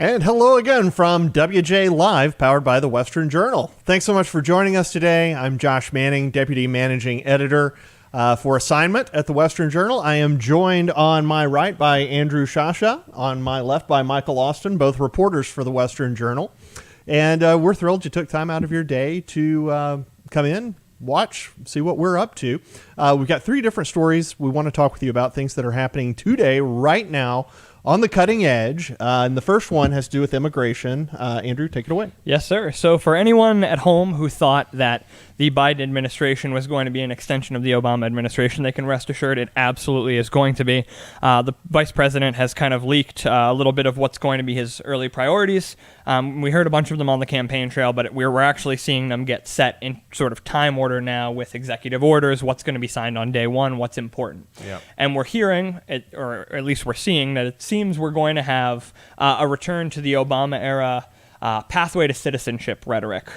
And hello again from WJ Live, powered by the Western Journal. Thanks so much for joining us today. I'm Josh Manning, Deputy Managing Editor for assignment at the Western Journal. I am joined on my right by Andrew Shasha, on my left by Michael Austin, both reporters for the Western Journal. And we're thrilled you took time out of your day to come in, watch, see what we're up to. We've got three different stories we want to talk with you about, things that are happening today, right now, on the cutting edge. And the first one has to do with immigration. Andrew, take it away. Yes, sir. So for anyone at home who thought that the Biden administration was going to be an extension of the Obama administration, they can rest assured it absolutely is going to be. The vice president has kind of leaked a little bit of what's going to be his early priorities. We heard a bunch of them on the campaign trail, but we're actually seeing them get set in sort of time order now with executive orders, what's going to be signed on day one, what's important. Yep. And we're hearing, or at least we're seeing, that it seems we're going to have a return to the Obama era pathway to citizenship rhetoric.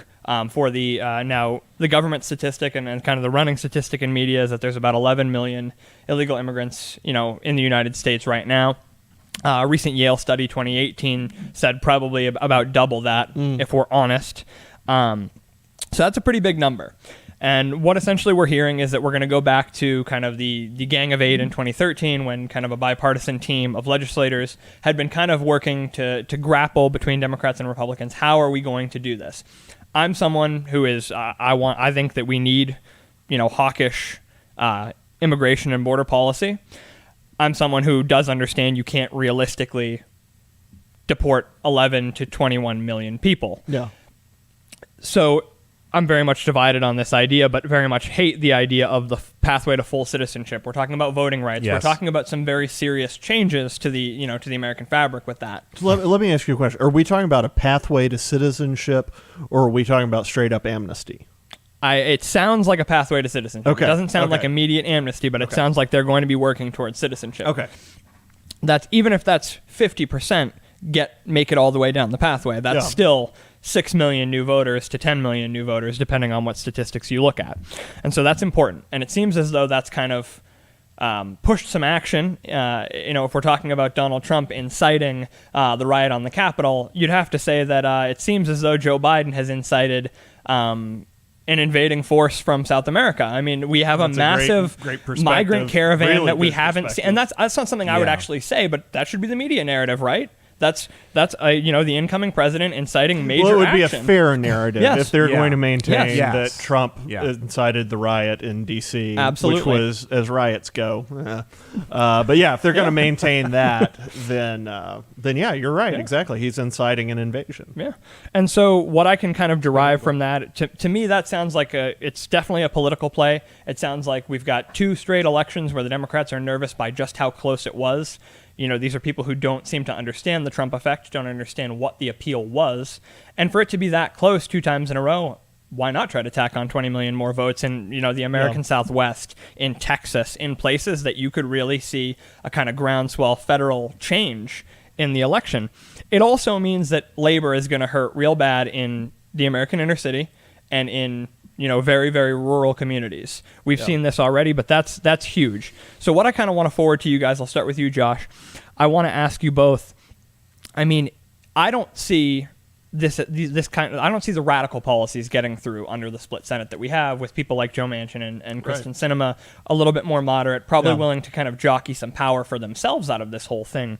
For the now the government statistic and kind of the running statistic in media is that there's about 11 million illegal immigrants, in the United States right now. A recent Yale study, 2018, said probably about double that, if we're honest. So that's a pretty big number. And what essentially we're hearing is that we're going to go back to kind of the Gang of Eight in 2013, when kind of a bipartisan team of legislators had been kind of working to grapple between Democrats and Republicans. How are we going to do this? I'm someone who is, I think that we need, hawkish immigration and border policy. I'm someone who does understand you can't realistically deport 11 to 21 million people. Yeah. So I'm very much divided on this idea, but very much hate the idea of the pathway to full citizenship. We're talking about voting rights. Yes. We're talking about some very serious changes to the, to the American fabric with that. So let me ask you a question. Are we talking about a pathway to citizenship, or are we talking about straight up amnesty? It sounds like a pathway to citizenship. Okay. It doesn't sound like immediate amnesty, but it sounds like they're going to be working towards citizenship. Okay. That's, even if that's 50%, make it all the way down the pathway. That's still 6 million new voters to 10 million new voters, depending on what statistics you look at. And so that's important. And it seems as though that's kind of pushed some action. If we're talking about Donald Trump inciting the riot on the Capitol, you'd have to say that it seems as though Joe Biden has incited an invading force from South America. I mean, we have a massive great migrant caravan that we haven't seen. And that's not something I would actually say, but that should be the media narrative, right? That's the incoming president inciting major action. Well, it would be a fair narrative if they're going to maintain that Trump incited the riot in D.C., which was as riots go. But if they're going to maintain that, then you're right. Exactly. He's inciting an invasion. Yeah. And so what I can kind of derive from that, to me, that sounds like it's definitely a political play. It sounds like we've got two straight elections where the Democrats are nervous by just how close it was. These are people who don't seem to understand the Trump effect, don't understand what the appeal was. And for it to be that close 2 times in a row, why not try to tack on 20 million more votes in, the American Southwest, in Texas, in places that you could really see a kind of groundswell federal change in the election? It also means that labor is going to hurt real bad in the American inner city and in very, very rural communities. We've seen this already, but that's huge. So what I kind of want to forward to you guys, I'll start with you, Josh. I want to ask you both. I mean, I don't see I don't see the radical policies getting through under the split Senate that we have, with people like Joe Manchin and Kristen Sinema, a little bit more moderate, probably willing to kind of jockey some power for themselves out of this whole thing.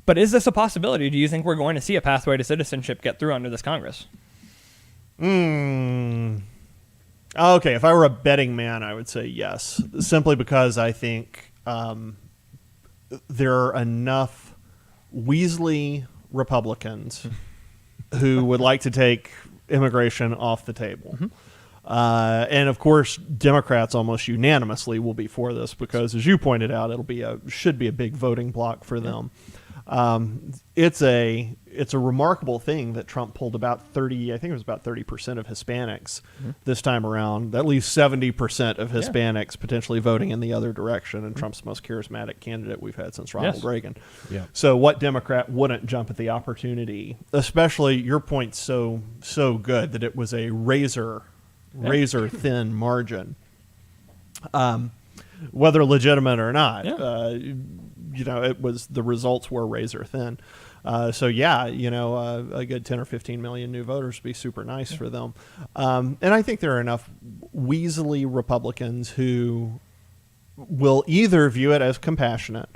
But is this a possibility? Do you think we're going to see a pathway to citizenship get through under this Congress? Okay, if I were a betting man, I would say yes, simply because I think there are enough Weasley Republicans who would like to take immigration off the table. And of course, Democrats almost unanimously will be for this because, as you pointed out, should be a big voting block for them. It's a remarkable thing that Trump pulled about 30 of Hispanics this time around. At least 70% of Hispanics potentially voting in the other direction, and Trump's the most charismatic candidate we've had since Ronald Reagan. Yeah. So what Democrat wouldn't jump at the opportunity? Especially your point's so good that it was a razor thin margin. Whether legitimate or not, it was, the results were razor thin. So yeah, a good 10 or 15 million new voters would be super nice for them. And I think there are enough weaselly Republicans who will either view it as compassionate,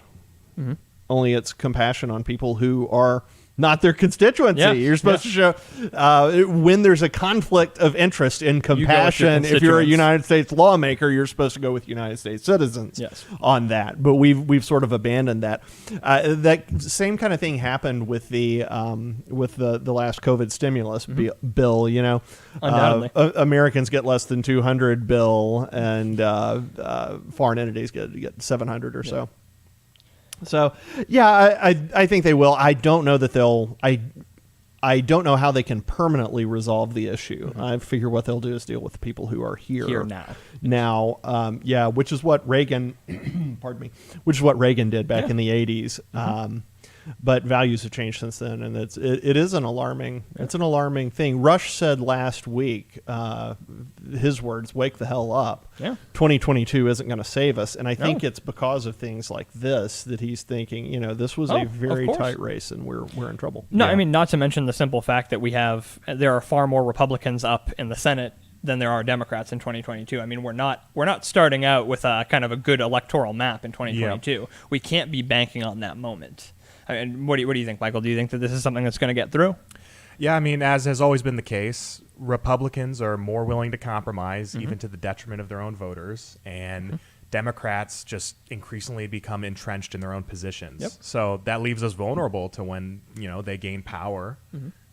only it's compassion on people who are not their constituency. Yeah, You're supposed to show when there's a conflict of interest in compassion. If you're a United States lawmaker, you're supposed to go with United States citizens on that. But we've sort of abandoned that. That same kind of thing happened with the last COVID stimulus bill. Undoubtedly. Americans get less than 200 bill, and foreign entities get 700 or so. So, yeah, I think they will. I don't know that they'll. I don't know how they can permanently resolve the issue. I figure what they'll do is deal with the people who are here now. Which is what Reagan, pardon me, which is what Reagan did back in the 80s. But values have changed since then, and it is an alarming. It's an alarming thing. Rush said last week, his words, "Wake the hell up." 2022 isn't going to save us, and I think it's because of things like this that he's thinking. This was a very tight race, and we're in trouble. No, I mean, not to mention the simple fact that there are far more Republicans up in the Senate than there are Democrats in 2022. I mean, we're not starting out with a kind of a good electoral map in 2022. We can't be banking on that moment. I mean, what do you think, Michael? Do you think that this is something that's going to get through? Yeah, I mean, as has always been the case, Republicans are more willing to compromise, even to the detriment of their own voters, and Democrats just increasingly become entrenched in their own positions. So that leaves us vulnerable to when they gain power,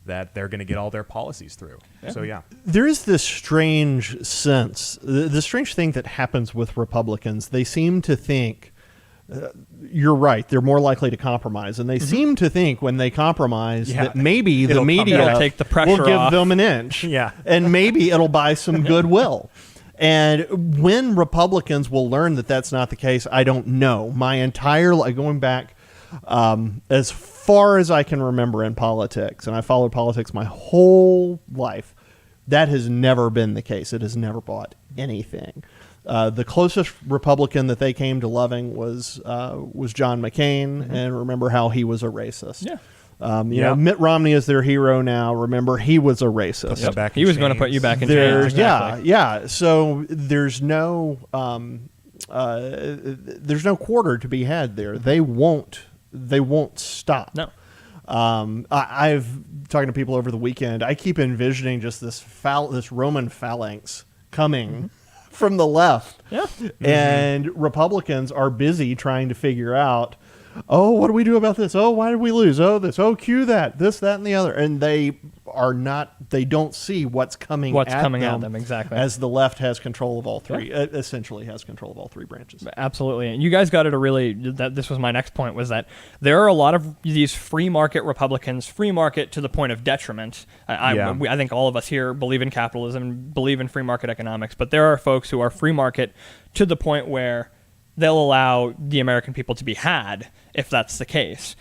that they're going to get all their policies through. So there is this strange sense, the strange thing that happens with Republicans. They seem to think. You're right. They're more likely to compromise, and they seem to think when they compromise that maybe the media will take the pressure will give off. them an inch, and maybe it'll buy some goodwill. And when Republicans will learn that that's not the case, I don't know. My entire life, going back as far as I can remember in politics, and I followed politics my whole life, that has never been the case. It has never bought anything. The closest Republican that they came to loving was John McCain, and remember how he was a racist. Mitt Romney is their hero now. Remember, he was a racist. He was going to put you back in chains. Exactly. So there's no quarter to be had there. They won't stop. No. I've talking to people over the weekend. I keep envisioning just this Roman phalanx coming from the left. And Republicans are busy trying to figure out, what do we do about this? Why did we lose? This, cue that, this, that, and the other. And they don't see what's coming at them exactly. As the left has control of all three, essentially has control of all three branches. Absolutely. And you guys got it this was my next point, was that there are a lot of these free market Republicans, free market to the point of detriment. I think all of us here believe in capitalism, believe in free market economics, but there are folks who are free market to the point where they'll allow the American people to be had if that's the case.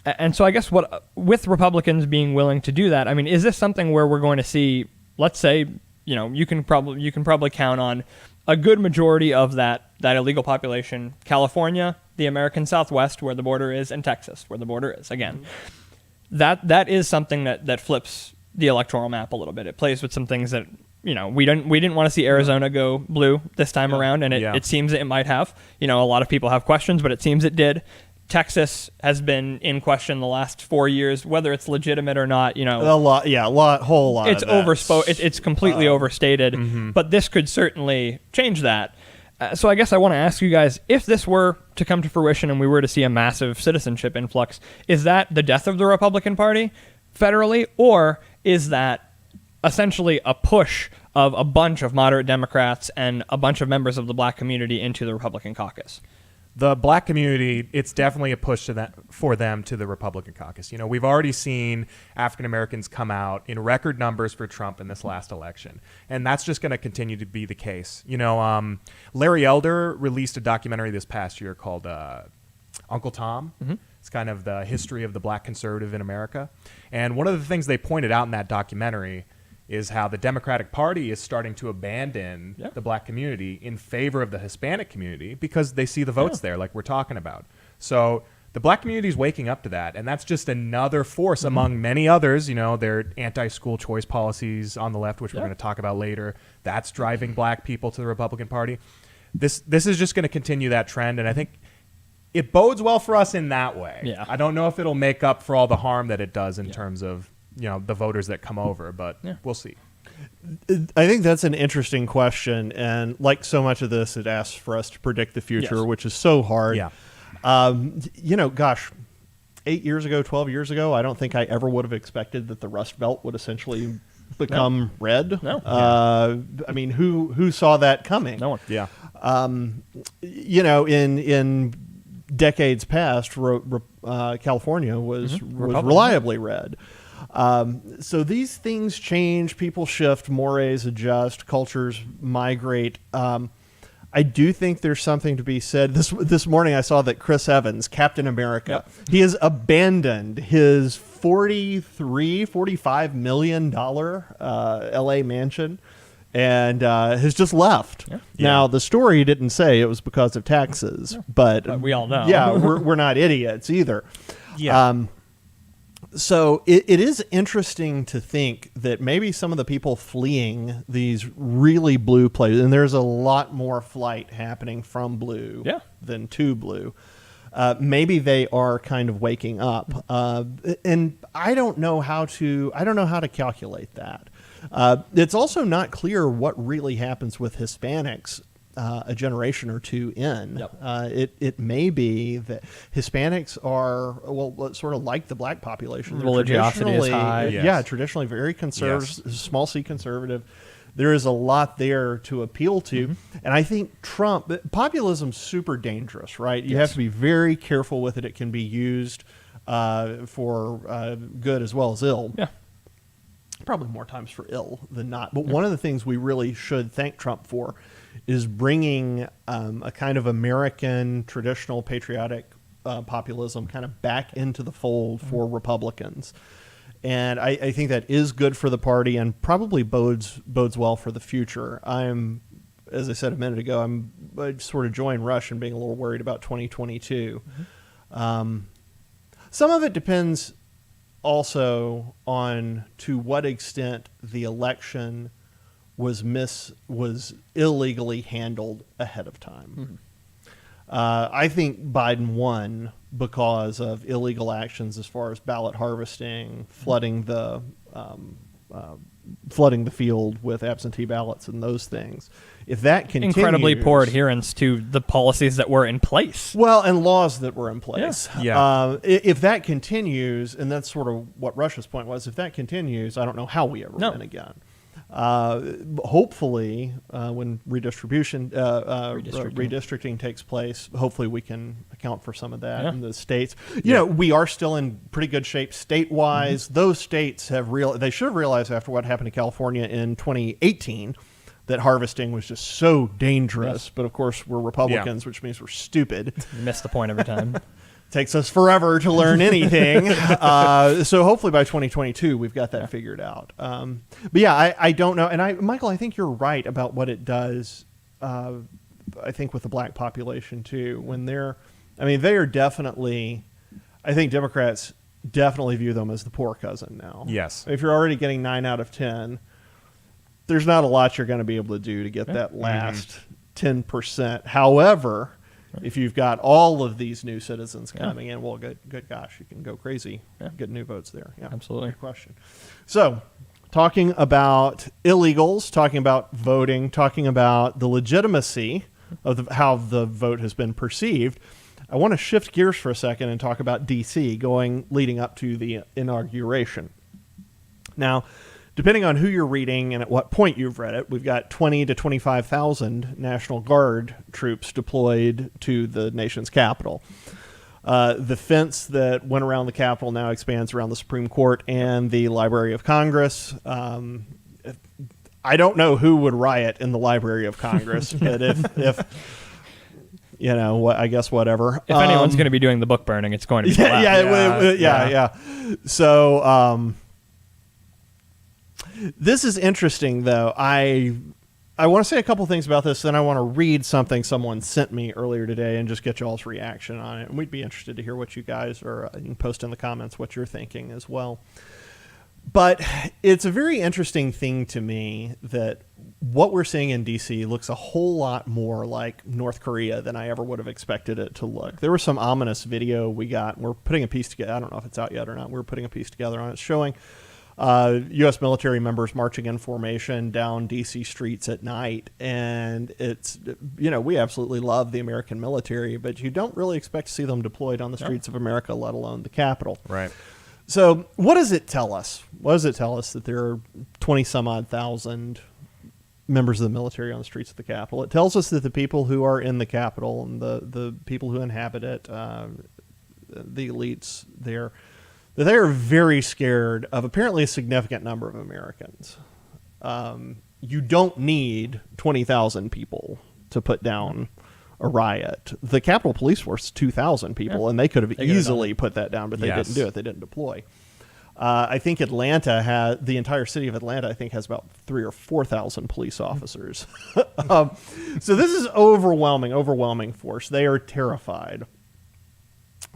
And so I guess with Republicans being willing to do that, I mean, is this something where we're going to see, let's say, you can probably count on a good majority of that illegal population, California, the American Southwest where the border is, and Texas where the border is. Again, that is something that flips the electoral map a little bit. It plays with some things that we didn't want to see Arizona go blue this time around, and it seems that it might have. A lot of people have questions, but it seems it did. Texas has been in question the last 4 years, whether it's legitimate or not. A lot. It's completely overstated, but this could certainly change that. So I guess I want to ask you guys, if this were to come to fruition and we were to see a massive citizenship influx, is that the death of the Republican Party federally, or is that essentially a push of a bunch of moderate Democrats and a bunch of members of the black community into the Republican caucus? The black community, it's definitely a push for them to the Republican caucus. We've already seen African Americans come out in record numbers for Trump in this last election, and that's just going to continue to be the case. Larry Elder released a documentary this past year called Uncle Tom. It's kind of the history of the black conservative in America. And one of the things they pointed out in that documentary is how the Democratic Party is starting to abandon the black community in favor of the Hispanic community because they see the votes there, like we're talking about. So the black community is waking up to that, and that's just another force among many others. Their anti-school choice policies on the left, which we're going to talk about later, that's driving black people to the Republican Party. This is just going to continue that trend, and I think it bodes well for us in that way. Yeah. I don't know if it'll make up for all the harm that it does in terms of the voters that come over, but we'll see. I think that's an interesting question, and like so much of this, it asks for us to predict the future, which is so hard. Yeah. Gosh, 8 years ago, 12 years ago, I don't think I ever would have expected that the Rust Belt would essentially become red. No. I mean, who saw that coming? No one. Yeah. In decades past, California was reliably red. So these things change, people shift, mores adjust, cultures migrate. I do think there's something to be said. This morning I saw that Chris Evans, Captain America, he has abandoned his $45 million LA mansion and has just left. Yeah. Now, the story didn't say it was because of taxes, but we all know. Yeah, we're not idiots either. Yeah. So it is interesting to think that maybe some of the people fleeing these really blue places, and there's a lot more flight happening from blue than to blue, maybe they are kind of waking up. And I don't know how to calculate that. It's also not clear what really happens with Hispanics a generation or two in. It may be that Hispanics are, sort of like the black population. The religiosity is high. Yeah, traditionally very conservative, small c conservative. There is a lot there to appeal to. And I think populism's super dangerous, right? You have to be very careful with it. It can be used for good as well as ill. Yeah. Probably more times for ill than not. But one of the things we really should thank Trump for is bringing a kind of American traditional patriotic populism kind of back into the fold for Republicans. And I think that is good for the party and probably bodes well for the future. As I said a minute ago, I sort of join Rush in being a little worried about 2022. Some of it depends also on to what extent the election was illegally handled ahead of time. I think Biden won because of illegal actions as far as ballot harvesting, flooding the field with absentee ballots and those things. If that continues, incredibly poor adherence to the policies that were in place. Well, and laws that were in place. Yeah. If that continues, and that's sort of what Rush's point was, if that continues, I don't know how we ever win again. Hopefully, when redistricting takes place, hopefully we can account for some of that in the states. You know, we are still in pretty good shape state-wise. Those states they should have realized after what happened to California in 2018 that harvesting was just so dangerous. But of course, we're Republicans, which means we're stupid. You miss the point every time. Takes us forever to learn anything. So hopefully by 2022, we've got that figured out. But yeah, I don't know. And Michael, I think you're right about what it does, I think, with the black population too. When they are definitely, I think Democrats definitely view them as the poor cousin now. Yes. If you're already getting 9 out of 10, there's not a lot you're going to be able to do to get that last 10%. However, if you've got all of these new citizens coming in, well, good gosh, you can go crazy, get new votes there. Yeah, absolutely. Good question. So, talking about illegals, talking about voting, talking about the legitimacy of how the vote has been perceived, I want to shift gears for a second and talk about D.C. leading up to the inauguration. Now, depending on who you're reading and at what point you've read it, we've got 20 to 25,000 National Guard troops deployed to the nation's capital. The fence that went around the Capitol now expands around the Supreme Court and the Library of Congress. I don't know who would riot in the Library of Congress, but if you know, I guess whatever. If anyone's going to be doing the book burning, it's going to be yeah. So this is interesting, though. I want to say a couple things about this, then I want to read something someone sent me earlier today and just get y'all's reaction on it. And we'd be interested to hear what you guys are. You can post in the comments what you're thinking as well. But it's a very interesting thing to me that what we're seeing in D.C. looks a whole lot more like North Korea than I ever would have expected it to look. There was some ominous video we got. We're putting a piece together. I don't know if it's out yet or not. We're putting a piece together on it showing U.S. military members marching in formation down D.C. streets at night. And it's, we absolutely love the American military, but you don't really expect to see them deployed on the streets of America, let alone the Capitol. Right. So what does it tell us? What does it tell us that there are 20 some odd thousand members of the military on the streets of the Capitol? It tells us that the people who are in the Capitol and the people who inhabit it, the elites there, that they are very scared of apparently a significant number of Americans. You don't need 20,000 people to put down a riot. The Capitol Police Force is 2,000 people, and they could have easily put that down, but they didn't do it. They didn't deploy. I think the entire city of Atlanta, I think, has about 3,000 or 4,000 police officers. So this is overwhelming force. They are terrified.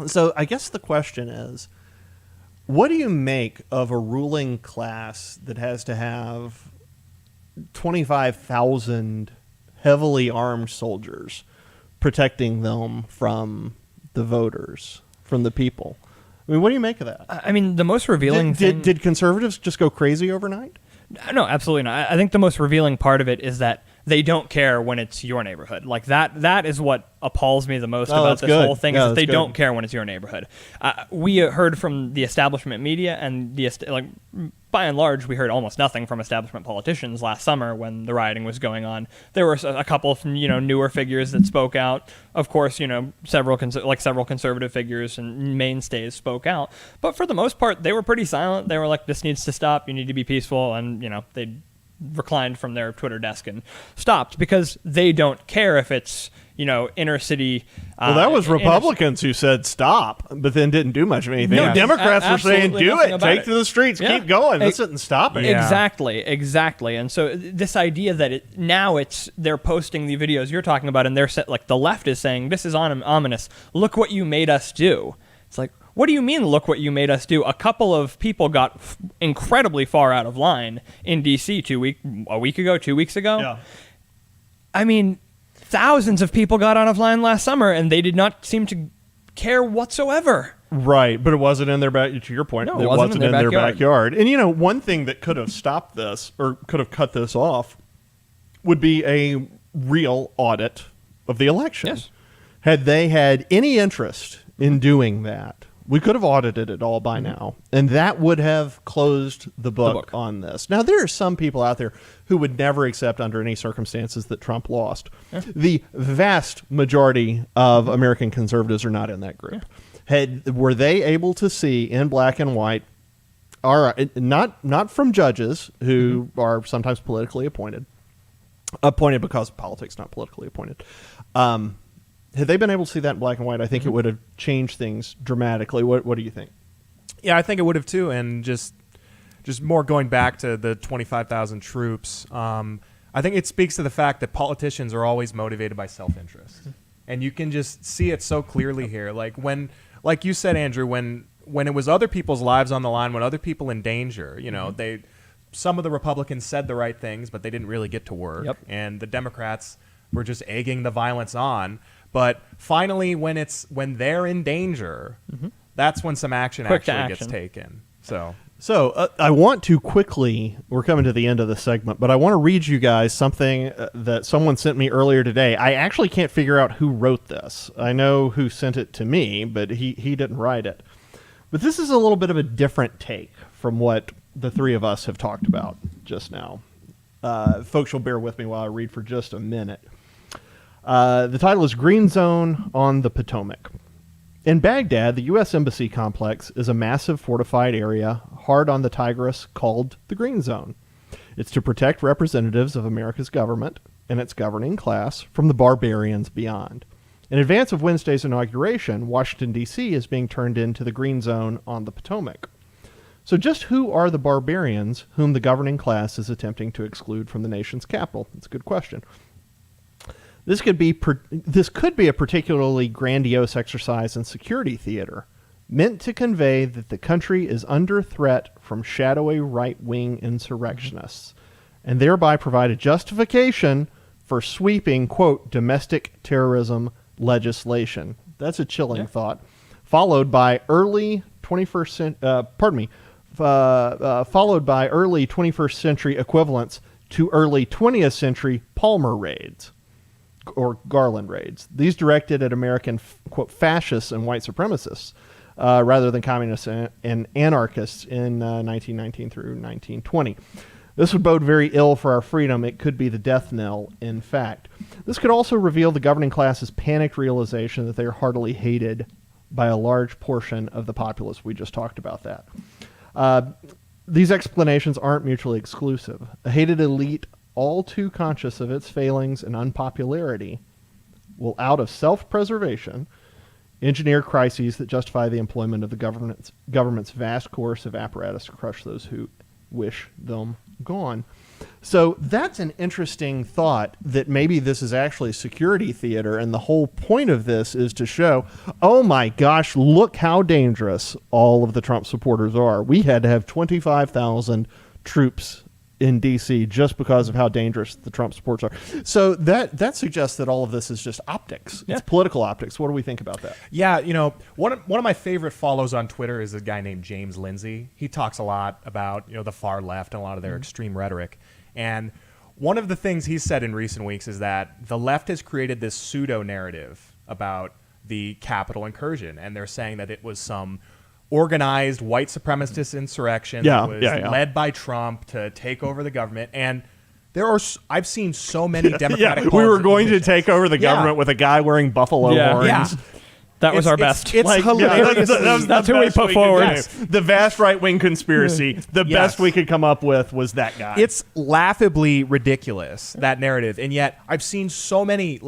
So I guess the question is, what do you make of a ruling class that has to have 25,000 heavily armed soldiers protecting them from the voters, from the people? I mean, what do you make of that? I mean, the most revealing thing... Did conservatives just go crazy overnight? No, absolutely not. I think the most revealing part of it is that they don't care when it's your neighborhood. Like that is what appalls me the most about this whole thing, is that they don't care when it's your neighborhood. We heard from the establishment media, and by and large, we heard almost nothing from establishment politicians last summer when the rioting was going on. There were a couple of newer figures that spoke out. Of course, several conservative figures and mainstays spoke out. But for the most part, they were pretty silent. They were like, "This needs to stop. You need to be peaceful," and they reclined from their Twitter desk and stopped, because they don't care if it's inner city. Well, that was Republicans who said stop, but then didn't do much of anything. No, Democrats were saying, do it, take to the streets, keep going. This isn't stopping. Exactly. And so this idea that they're posting the videos you're talking about, and they're the left is saying, this is ominous. Look what you made us do. It's like, what do you mean, look what you made us do? A couple of people got incredibly far out of line in D.C. 2 weeks ago. Yeah. I mean, thousands of people got out of line last summer, and they did not seem to care whatsoever. Right, but it wasn't in their to your point, no, it wasn't in their backyard. And one thing that could have stopped this, or could have cut this off, would be a real audit of the election. Yes. Had they had any interest in doing that, we could have audited it all by now, and that would have closed the book on this. Now, there are some people out there who would never accept under any circumstances that Trump lost. Yeah. The vast majority of American conservatives are not in that group. Yeah. Were they able to see in black and white, not from judges who are sometimes politically appointed because politics, not politically appointed, had they been able to see that in black and white, I think it would have changed things dramatically. What do you think? Yeah, I think it would have too. And just more going back to the 25,000 troops, I think it speaks to the fact that politicians are always motivated by self-interest. And you can just see it so clearly here. Like you said, Andrew, when it was other people's lives on the line, when other people in danger, some of the Republicans said the right things, but they didn't really get to work. Yep. And the Democrats were just egging the violence on. But finally, when they're in danger, that's when some action gets taken. So I want to quickly, we're coming to the end of the segment, but I want to read you guys something that someone sent me earlier today. I actually can't figure out who wrote this. I know who sent it to me, but he didn't write it. But this is a little bit of a different take from what the three of us have talked about just now. Folks will bear with me while I read for just a minute. The title is Green Zone on the Potomac. In Baghdad, the U.S. Embassy complex is a massive fortified area hard on the Tigris called the Green Zone. It's to protect representatives of America's government and its governing class from the barbarians beyond. In advance of Wednesday's inauguration, Washington, D.C. is being turned into the Green Zone on the Potomac. So just who are the barbarians whom the governing class is attempting to exclude from the nation's capital? That's a good question. This could be a particularly grandiose exercise in security theater, meant to convey that the country is under threat from shadowy right-wing insurrectionists, and thereby provide a justification for sweeping, quote, domestic terrorism legislation. That's a chilling thought. Followed by early 21st century equivalents to early 20th century Palmer raids or Garland raids. These directed at American, quote, fascists and white supremacists rather than communists and anarchists in 1919 through 1920. This would bode very ill for our freedom. It could be the death knell, in fact. This could also reveal the governing class's panicked realization that they are heartily hated by a large portion of the populace. We just talked about that. These explanations aren't mutually exclusive. A hated elite, all too conscious of its failings and unpopularity, will, out of self-preservation, engineer crises that justify the employment of the government's vast coercive apparatus to crush those who wish them gone. So that's an interesting thought, that maybe this is actually security theater, and the whole point of this is to show, oh my gosh, look how dangerous all of the Trump supporters are. We had to have 25,000 troops in D.C. just because of how dangerous the Trump supporters are. So that suggests that all of this is just optics. It's political optics. What do we think about that? Yeah, one of my favorite follows on Twitter is a guy named James Lindsay. He talks a lot about the far left and a lot of their extreme rhetoric. And one of the things he's said in recent weeks is that the left has created this pseudo narrative about the Capitol incursion, and they're saying that it was some organized white supremacist insurrection that was led by Trump to take over the government. And I've seen so many Democratic we were going to take over the government with a guy wearing buffalo horns. Yeah. That was our best. It's hilarious. That's who we put forward. Yes. The vast right-wing conspiracy, the best we could come up with was that guy. It's laughably ridiculous, that narrative. And yet I've seen so many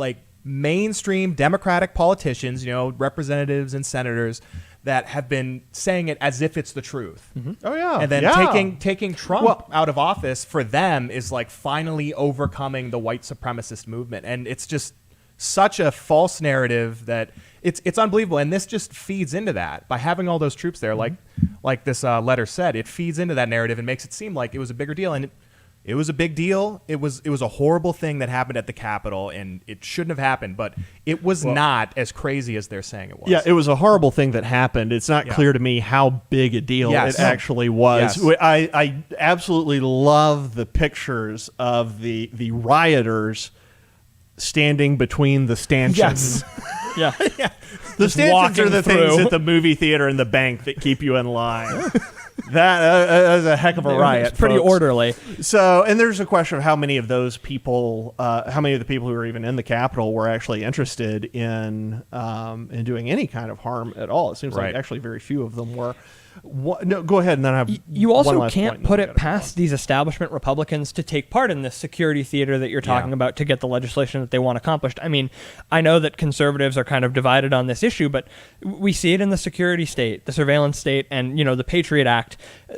mainstream Democratic politicians, representatives and senators, that have been saying it as if it's the truth. Mm-hmm. Oh yeah, and then taking Trump out of office for them is like finally overcoming the white supremacist movement, and it's just such a false narrative that it's unbelievable. And this just feeds into that by having all those troops there, like this letter said. It feeds into that narrative and makes it seem like it was a bigger deal, and it was a big deal. It was a horrible thing that happened at the Capitol, and it shouldn't have happened, but it was not as crazy as they're saying it was. Yeah, it was a horrible thing that happened. It's not clear to me how big a deal it actually was. Yes. I absolutely love the pictures of the rioters standing between the stanchions. Yes. Yeah. The stanchions are the things at the movie theater and the bank that keep you in line. That is a heck of a riot. It's pretty orderly. So, and there's a question of how many of those people, how many of the people who were even in the Capitol were actually interested in doing any kind of harm at all. It seems like actually very few of them were. No, go ahead, and then I have. You also can't put it past these establishment Republicans to take part in this security theater that you're talking about to get the legislation that they want accomplished. I mean, I know that conservatives are kind of divided on this issue, but we see it in the security state, the surveillance state, and the Patriot Act.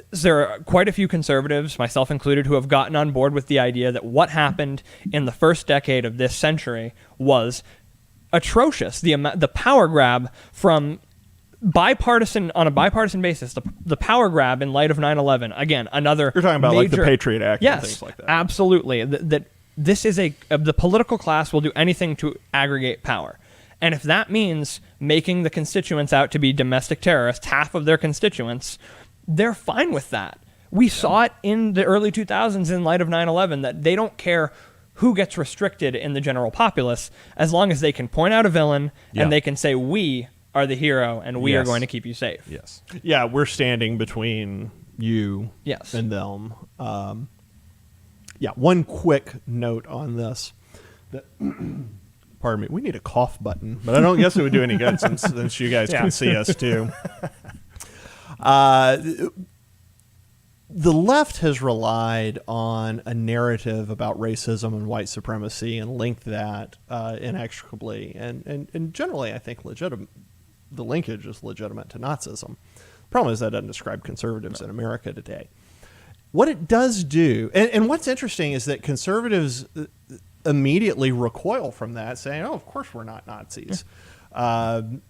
There are quite a few conservatives, myself included, who have gotten on board with the idea that what happened in the first decade of this century was atrocious. The power grab from on a bipartisan basis, the power grab in light of 9/11, again, another You're talking about major, like the Patriot Act and things like that. Absolutely. That this is the political class will do anything to aggregate power. And if that means making the constituents out to be domestic terrorists, half of their constituents, they're fine with that. We saw it in the early 2000s in light of 9/11 that they don't care who gets restricted in the general populace as long as they can point out a villain and they can say, we are the hero, and we are going to keep you safe. Yes. Yeah, we're standing between you and them. One quick note on this. Pardon me. We need a cough button, but I don't guess it would do any good since you guys can see us too. The left has relied on a narrative about racism and white supremacy and linked that inextricably and generally, I think, legitimate. The linkage is legitimate to Nazism. Problem is that doesn't describe conservatives in America today. What it does do, and what's interesting is that conservatives immediately recoil from that, saying, oh, of course we're not Nazis,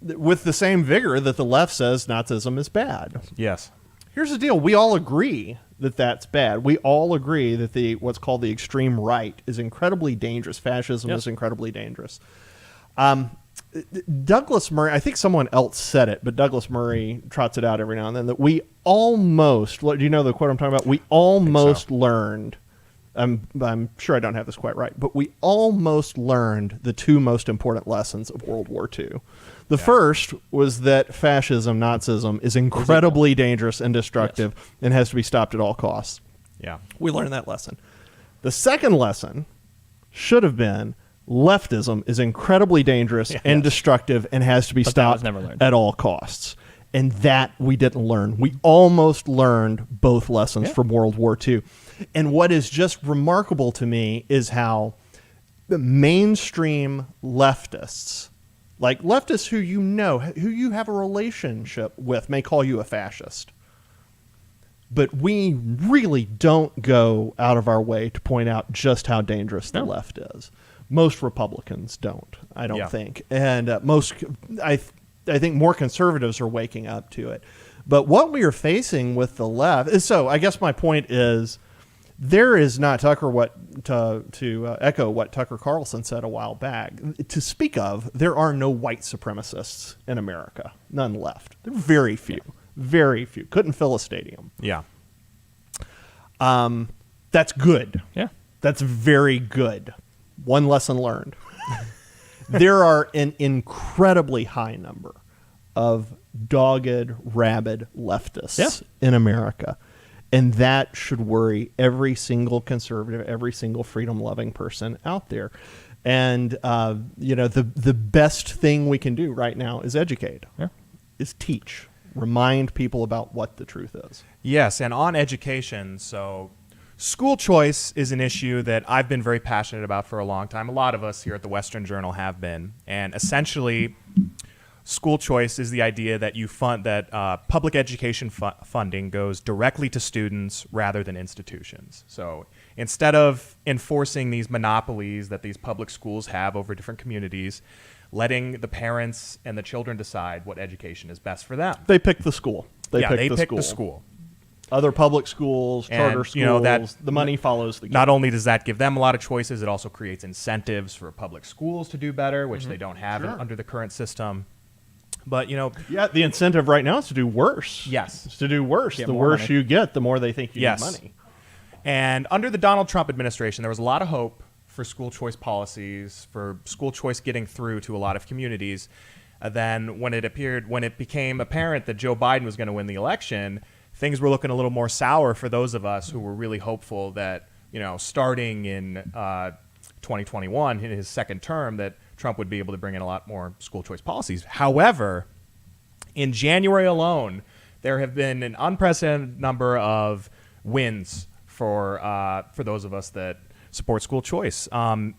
with the same vigor that the left says Nazism is bad. Yes. Here's the deal. We all agree that that's bad. We all agree that what's called the extreme right is incredibly dangerous. Fascism is incredibly dangerous. Douglas Murray, I think someone else said it, but Douglas Murray trots it out every now and then, that we almost, do you know the quote I'm talking about? We almost learned, I'm sure I don't have this quite right, but we almost learned the two most important lessons of World War II. The first was that fascism, Nazism, is incredibly dangerous and destructive and has to be stopped at all costs. Yeah. We learned that lesson. The second lesson should have been leftism is incredibly dangerous and destructive and has to be stopped at all costs. And that we didn't learn. We almost learned both lessons from World War II. And what is just remarkable to me is how the mainstream leftists, like leftists who you know, who you have a relationship with, may call you a fascist. But we really don't go out of our way to point out just how dangerous the left is. Most Republicans don't, I don't think. And I think more conservatives are waking up to it. But what we are facing with the left is, so I guess my point is, there is not, Tucker, to echo what Tucker Carlson said a while back, to speak of, there are no white supremacists in America, none left. There are very few, very few. Couldn't fill a stadium. Yeah. That's good. Yeah. That's very good. One lesson learned. There are an incredibly high number of dogged, rabid leftists in America. And that should worry every single conservative, every single freedom-loving person out there. And, the best thing we can do right now is educate, is teach, remind people about what the truth is. Yes, and on education, so school choice is an issue that I've been very passionate about for a long time. A lot of us here at the Western Journal have been. And essentially, school choice is the idea that you fund that public education funding goes directly to students rather than institutions. So instead of enforcing these monopolies that these public schools have over different communities, letting the parents and the children decide what education is best for them. They pick the school. They pick the school. Other public schools, charter schools, the money follows the game. Not only does that give them a lot of choices, it also creates incentives for public schools to do better, which they don't have under the current system. But, the incentive right now is to do worse. Yes. It's to do worse. Get the more worse money. you get, the more they think you need money. And under the Donald Trump administration, there was a lot of hope for school choice policies, for school choice getting through to a lot of communities. Then when it became apparent that Joe Biden was going to win the election, things were looking a little more sour for those of us who were really hopeful that, starting in 2021, in his second term, that Trump would be able to bring in a lot more school choice policies. However, in January alone, there have been an unprecedented number of wins for those of us that support school choice.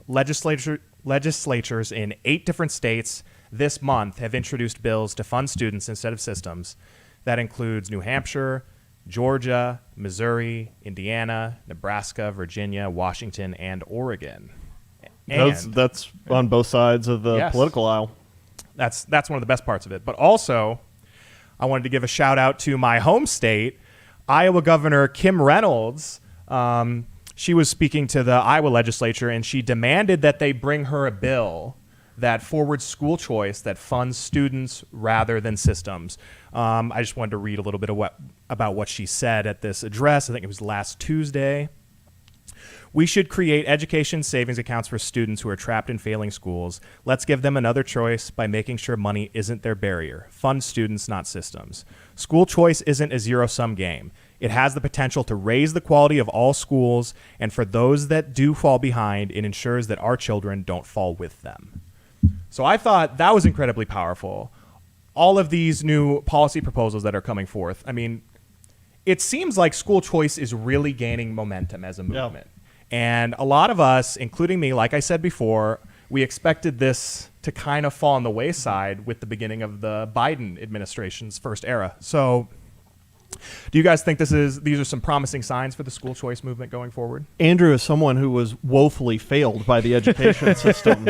Legislatures in 8 different states this month have introduced bills to fund students instead of systems. That includes New Hampshire, Georgia, Missouri, Indiana, Nebraska, Virginia, Washington, and Oregon. That's on both sides of the political aisle. That's one of the best parts of it. But also, I wanted to give a shout out to my home state, Iowa Governor Kim Reynolds. She was speaking to the Iowa legislature, and she demanded that they bring her a bill that forwards school choice that funds students rather than systems. I just wanted to read a little bit about what she said at this address. I think it was last Tuesday. We should create education savings accounts for students who are trapped in failing schools. Let's give them another choice by making sure money isn't their barrier. Fund students, not systems. School choice isn't a zero-sum game. It has the potential to raise the quality of all schools, and for those that do fall behind, it ensures that our children don't fall with them. So I thought that was incredibly powerful. All of these new policy proposals that are coming forth, I mean, it seems like school choice is really gaining momentum as a movement. And a lot of us, including me, like I said before, we expected this to kind of fall on the wayside with the beginning of the Biden administration's first era. So Do you guys think these are some promising signs for the school choice movement going forward? Andrew, as someone who was woefully failed by the education system,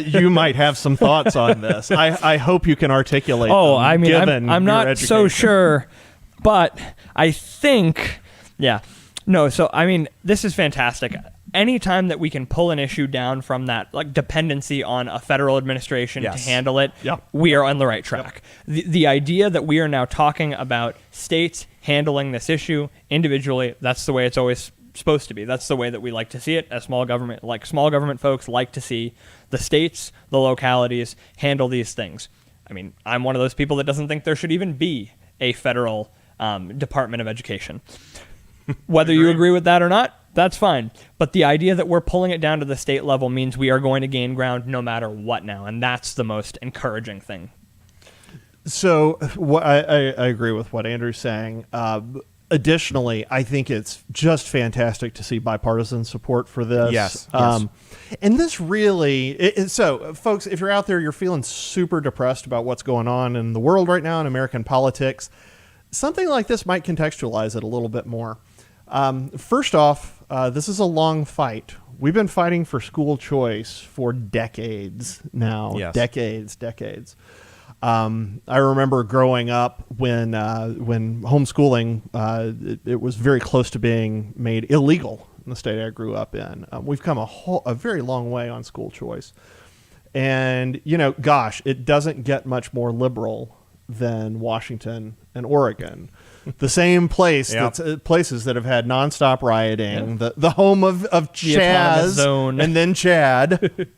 you might have some thoughts on this. I hope you can articulate. I'm not so sure, but I think, So, this is fantastic. Anytime that we can pull an issue down from that dependency on a federal administration to handle it, we are on the right track. The idea that we are now talking about states handling this issue individually, that's the way it's always supposed to be. That's the way that we like to see it as small government folks like to see the states, the localities handle these things. I'm one of those people that doesn't think there should even be a federal Department of Education. Whether you agree with that or not, that's fine. But the idea that we're pulling it down to the state level means we are going to gain ground no matter what now, and that's the most encouraging thing. So I agree with what Andrew's saying. Additionally, I think it's just fantastic to see bipartisan support for this. Yes. And this really, so folks, if you're out there, you're feeling super depressed about what's going on in the world right now in American politics, something like this might contextualize it a little bit more. First off, this is a long fight. We've been fighting for school choice for decades now. Yes. Decades. I remember growing up when homeschooling, it was very close to being made illegal in the state I grew up in. We've come a very long way on school choice. And, it doesn't get much more liberal than Washington and Oregon. The same place, places that have had nonstop rioting, the home of Chaz and then Chad.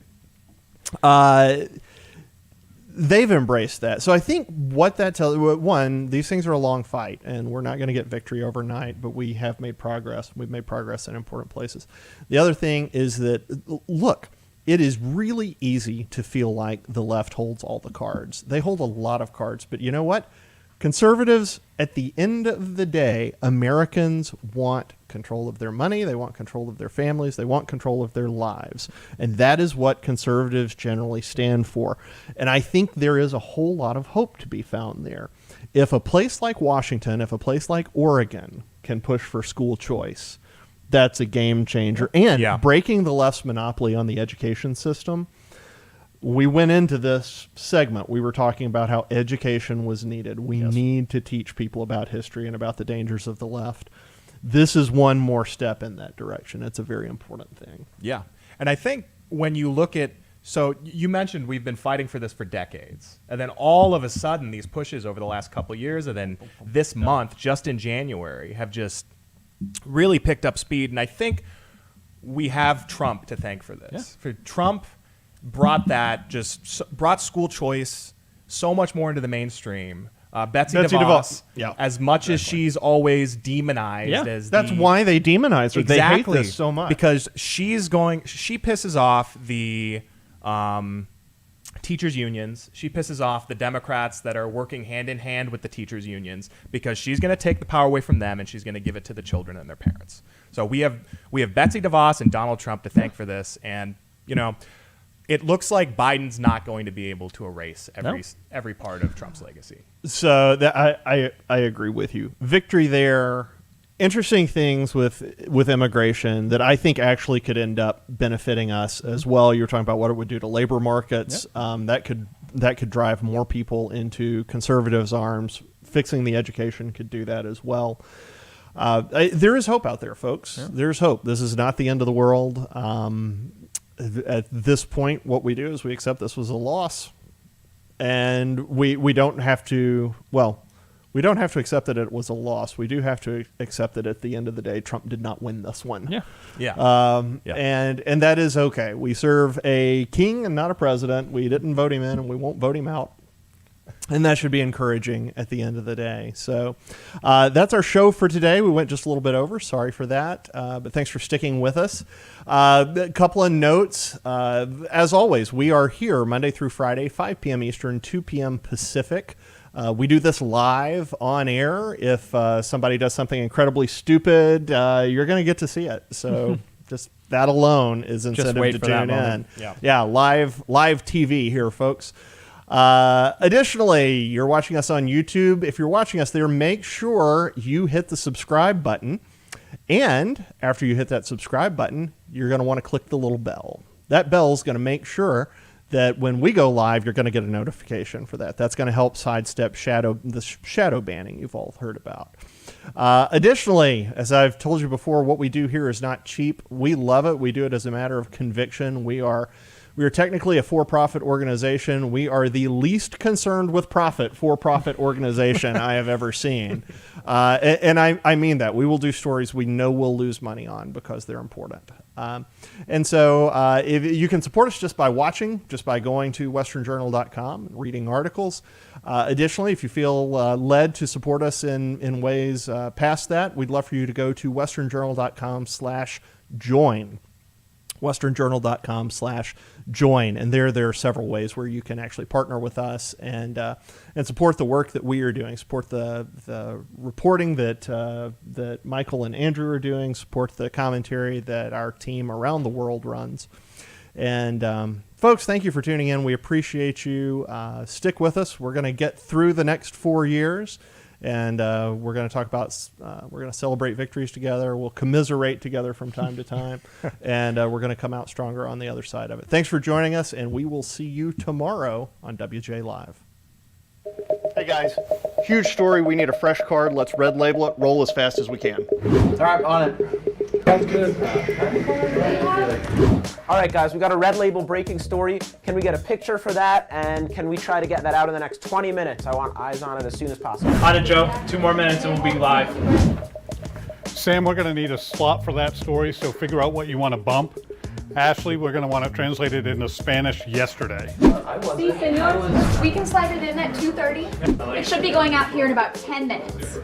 They've embraced that. So I think what that tells you, one, these things are a long fight, and we're not going to get victory overnight, but we have made progress. We've made progress in important places. The other thing is that, look, it is really easy to feel like the left holds all the cards. They hold a lot of cards, but you know what? Conservatives, at the end of the day, Americans want control of their money. They want control of their families. They want control of their lives. And that is what conservatives generally stand for. And I think there is a whole lot of hope to be found there. If a place like Washington, if a place like Oregon can push for school choice, that's a game changer. And breaking the left's monopoly on the education system. We went into this segment, we were talking about how education was needed. We need to teach people about history and about the dangers of the left. This is one more step in that direction. It's a very important thing. Yeah. And I think when you look at, so you mentioned we've been fighting for this for decades. And then all of a sudden, these pushes over the last couple of years, and then this month, just in January, have just really picked up speed. And I think we have Trump to thank for this. Yeah. For Trump brought school choice so much more into the mainstream. Betsy DeVos, as much as she's always demonized as that's why they demonize her. Exactly. They hate this so much because she pisses off the teachers unions. She pisses off the Democrats that are working hand in hand with the teachers unions because she's going to take the power away from them and she's going to give it to the children and their parents. So we have Betsy DeVos and Donald Trump to thank for this, and it looks like Biden's not going to be able to erase every part of Trump's legacy. So I agree with you. Victory there. Interesting things with immigration that I think actually could end up benefiting us as well. You were talking about what it would do to labor markets. That could drive more people into conservatives' arms. Fixing the education could do that as well. There is hope out there, folks. Yeah. There's hope. This is not the end of the world. At this point, what we do is we accept this was a loss, and we don't have to. Well, we don't have to accept that it was a loss. We do have to accept that at the end of the day, Trump did not win this one. And that is okay. We serve a king and not a president. We didn't vote him in, and we won't vote him out. And that should be encouraging at the end of the day. So that's our show for today. We went just a little bit over. Sorry for that. But thanks for sticking with us. A couple of notes. As always, we are here Monday through Friday, 5 p.m. Eastern, 2 p.m. Pacific. We do this live on air. If somebody does something incredibly stupid, you're going to get to see it. So just that alone is incentive to tune in. Yeah, live TV here, folks. Additionally, you're watching us on YouTube. If you're watching us there, make sure you hit the subscribe button. And after you hit that subscribe button, you're going to want to click the little bell. That bell is going to make sure that when we go live, you're going to get a notification for that. That's going to help sidestep the shadow banning you've all heard about. Additionally, as I've told you before, what we do here is not cheap. We love it. We do it as a matter of conviction. We are technically a for-profit organization. We are the least concerned with profit for-profit organization I have ever seen. And I mean that. We will do stories we know we'll lose money on because they're important. And so if you can support us just by watching, just by going to westernjournal.com and reading articles. Additionally, if you feel led to support us in ways past that, we'd love for you to go to westernjournal.com/join. westernjournal.com/join, and there are several ways where you can actually partner with us and support the work that we are doing, support the reporting that Michael and Andrew are doing, support the commentary that our team around the world runs. And folks, thank you for tuning in. We appreciate you. Stick with us. We're going to get through the next 4 years. And we're going to talk about, we're going to celebrate victories together. We'll commiserate together from time to time. And we're going to come out stronger on the other side of it. Thanks for joining us, and we will see you tomorrow on WJ Live. Hey, guys. Huge story. We need a fresh card. Let's red label it. Roll as fast as we can. All right, on it. Sounds good. All right, guys, we got a red label breaking story. Can we get a picture for that? And can we try to get that out in the next 20 minutes? I want eyes on it as soon as possible. On it, Joe. 2 more minutes and we'll be live. Sam, we're going to need a slot for that story, so figure out what you want to bump. Ashley, we're going to want to translate it into Spanish yesterday. Sí, señor. We can slide it in at 2:30. It should be going out here in about 10 minutes.